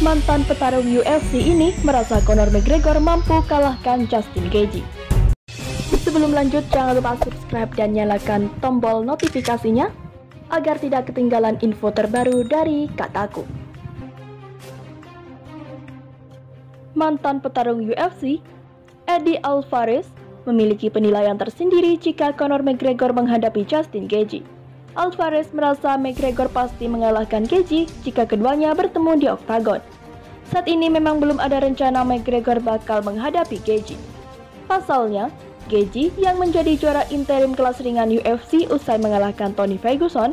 Mantan petarung UFC ini merasa Conor McGregor mampu kalahkan Justin Gaethje. Sebelum lanjut, jangan lupa subscribe dan nyalakan tombol notifikasinya agar tidak ketinggalan info terbaru dari Kataku. Mantan petarung UFC, Eddie Alvarez, memiliki penilaian tersendiri jika Conor McGregor menghadapi Justin Gaethje. Alvarez merasa McGregor pasti mengalahkan Gaethje jika keduanya bertemu di oktagon. Saat ini memang belum ada rencana McGregor bakal menghadapi Gaethje. Pasalnya, Gaethje yang menjadi juara interim kelas ringan UFC usai mengalahkan Tony Ferguson,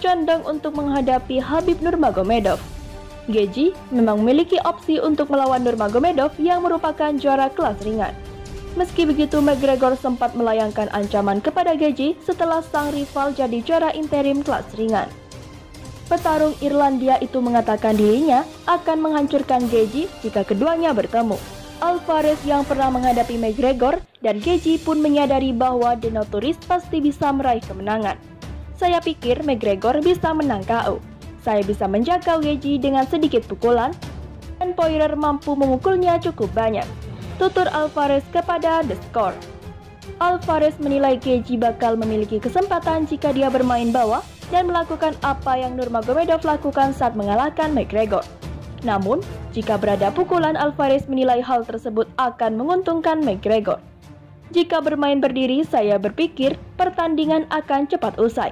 condong untuk menghadapi Khabib Nurmagomedov. Gaethje memang memiliki opsi untuk melawan Nurmagomedov yang merupakan juara kelas ringan. Meski begitu, McGregor sempat melayangkan ancaman kepada Gaethje setelah sang rival jadi juara interim kelas ringan. Petarung Irlandia itu mengatakan dirinya akan menghancurkan Gaethje jika keduanya bertemu. Alvarez yang pernah menghadapi McGregor dan Gaethje pun menyadari bahwa The Notorious pasti bisa meraih kemenangan. Saya pikir McGregor bisa menang KO. Saya bisa menjaga Gaethje dengan sedikit pukulan, dan Poirier mampu memukulnya cukup banyak, tutur Alvarez kepada The Score. Alvarez menilai Gaethje bakal memiliki kesempatan jika dia bermain bawah dan melakukan apa yang Nurmagomedov lakukan saat mengalahkan McGregor. Namun, jika berada pukulan, Alvarez menilai hal tersebut akan menguntungkan McGregor. Jika bermain berdiri, saya berpikir pertandingan akan cepat usai.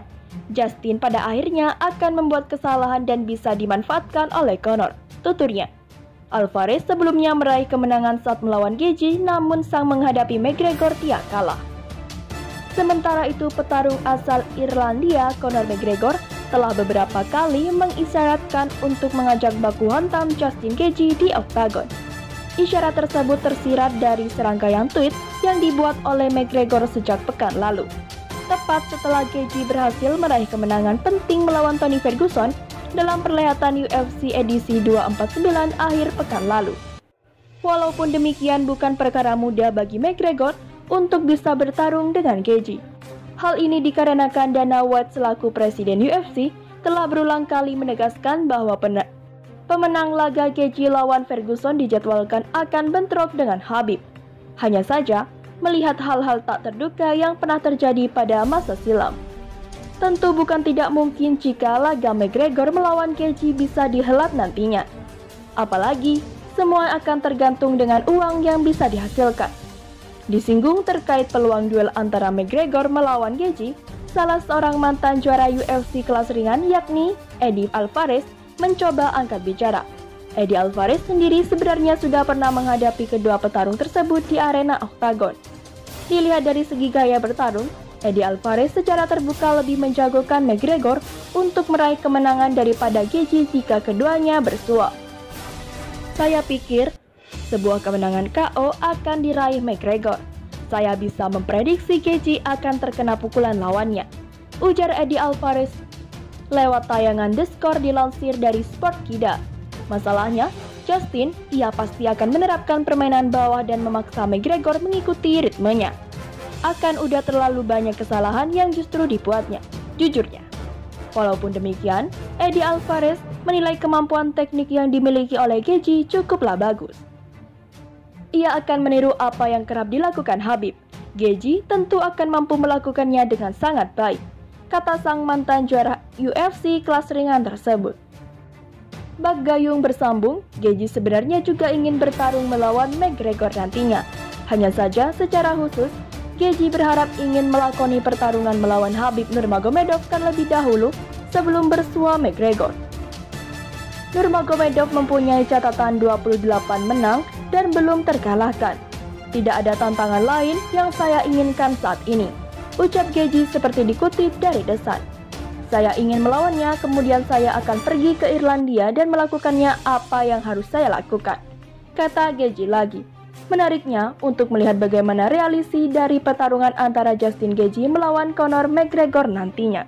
Justin pada akhirnya akan membuat kesalahan dan bisa dimanfaatkan oleh Conor, tuturnya. Alvarez sebelumnya meraih kemenangan saat melawan Gaethje, namun sang menghadapi McGregor tidak kalah. Sementara itu, petarung asal Irlandia Conor McGregor telah beberapa kali mengisyaratkan untuk mengajak baku hantam Justin Gaethje di oktagon. Isyarat tersebut tersirat dari serangkaian tweet yang dibuat oleh McGregor sejak pekan lalu. Tepat setelah Gaethje berhasil meraih kemenangan penting melawan Tony Ferguson dalam perhelatan UFC edisi 249 akhir pekan lalu. Walaupun demikian, bukan perkara mudah bagi McGregor untuk bisa bertarung dengan Gaethje. Hal ini dikarenakan Dana White selaku presiden UFC telah berulang kali menegaskan bahwa pemenang laga Gaethje lawan Ferguson dijadwalkan akan bentrok dengan Khabib. Hanya saja, melihat hal-hal tak terduga yang pernah terjadi pada masa silam, tentu bukan tidak mungkin jika laga McGregor melawan Gaethje bisa dihelat nantinya. Apalagi, semua akan tergantung dengan uang yang bisa dihasilkan. Disinggung terkait peluang duel antara McGregor melawan Gaethje, salah seorang mantan juara UFC kelas ringan yakni Eddie Alvarez mencoba angkat bicara. Eddie Alvarez sendiri sebenarnya sudah pernah menghadapi kedua petarung tersebut di arena oktagon. Dilihat dari segi gaya bertarung, Eddie Alvarez secara terbuka lebih menjagokan McGregor untuk meraih kemenangan daripada Gaethje jika keduanya bersua. Saya pikir sebuah kemenangan KO akan diraih McGregor. Saya bisa memprediksi Gaethje akan terkena pukulan lawannya, ujar Eddie Alvarez lewat tayangan The Score dilansir dari Sportkida. Masalahnya, Justin, ia pasti akan menerapkan permainan bawah dan memaksa McGregor mengikuti ritmenya. Akan udah terlalu banyak kesalahan yang justru dibuatnya, jujurnya. Walaupun demikian, Eddie Alvarez menilai kemampuan teknik yang dimiliki oleh Gaethje cukuplah bagus. Ia akan meniru apa yang kerap dilakukan Khabib. Gaethje tentu akan mampu melakukannya dengan sangat baik, kata sang mantan juara UFC kelas ringan tersebut. Bak gayung bersambung, Gaethje sebenarnya juga ingin bertarung melawan McGregor nantinya. Hanya saja secara khusus, Gaethje berharap ingin melakoni pertarungan melawan Khabib Nurmagomedov terlebih dahulu sebelum bersua McGregor. Nurmagomedov mempunyai catatan 28 menang dan belum terkalahkan. Tidak ada tantangan lain yang saya inginkan saat ini, ucap Gaethje seperti dikutip dari The Sun. Saya ingin melawannya, kemudian saya akan pergi ke Irlandia dan melakukannya apa yang harus saya lakukan, kata Gaethje lagi. Menariknya, untuk melihat bagaimana realisi dari pertarungan antara Justin Gaethje melawan Conor McGregor nantinya.